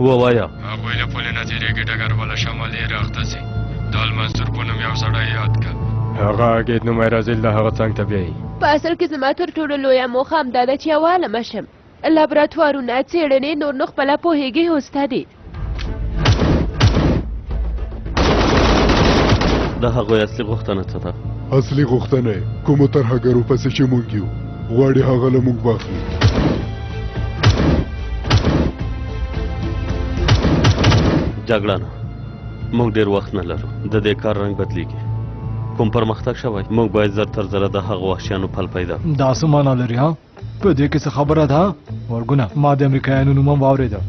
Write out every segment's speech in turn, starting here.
ووایا هغوی له پولې نه تېرېږي ډګر والا شمالي یې راخته سي د المنصور په نوم یو سړی یاد کړه هغه اګید نومی رازل د هغه څنګ ته بیایي په اصل کې زما تر ټولو لویه موخه همدا ده چې یو عالمه شم لابراتوارونه څېړنې نور نو خپله پوهېږي هوسته دي د هغوی اصلي غوښتنه څه ده اصلي غوښتنه یې کومو ترهګرو پسې چې موږ یو غواړي هغه له موږ واخلي جګړه موږ ډېر وخت نه لرو د دې کار رنګ بدلیږي کوم پرمختګ شوی موږ باید زر تر زره د هغو وحشیانو پل پیدا دا څه معنا لري ها په دې کې څه خبره ده ورګونه ما د امریکایانو نوم هم واورېده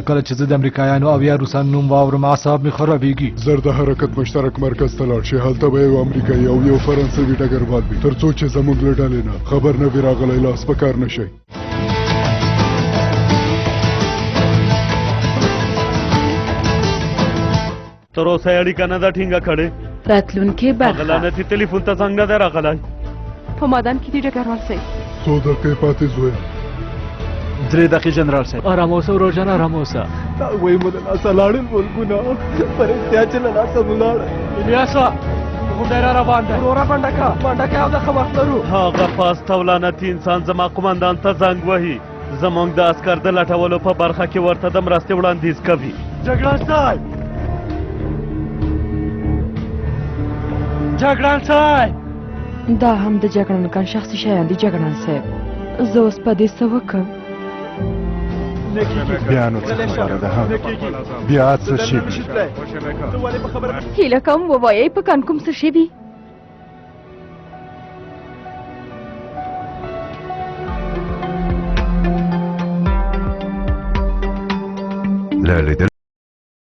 کله چې زه د امریکایانو او یا روسانو نوم واورم اعصاب مې خرابېږي زر د حرکت مشترک مرکز ته لاړ شي هلته به یو امریکایي او یو فرانسوي ډګروال وي تر څو چې زموږ له ډلې نه خبر نه وي راغلی لاس په کار نه شي تر اوسه یې اړیکه نه ده ټینګه کړې راتلونکې برخه لعنتي تلیفون ته زنګ نه دی راغلی په مادان کې دی ډګروال صاحب 100 دقیقې پاتې زویه 3 دقیقې جنرال صاحب ارام اوسه روژان ارام اوسه وایي مو له لاسه لاړل ورګونه په رښتیا چې له لاسه مو لاړل الیاسه غونډۍ را روان ده وروره منډه کړه او د ښه وخت لرو هغه پاسته او لعنتي انسان زما قمندان ته زنګ وهي زموږ د عسکر د لټولو په برخه کې ورته د مرستې وړاندیز کوي جګړن صاحب جګړن صاحب دا هم د جګړن کان شخصي شیان دي جګړن صاحب زه اوس په دې څه وکړم بیا نو څه خبره ده هم بیا څه شي هیله کوم ووایئ په کان کوم څه شوي له لیدل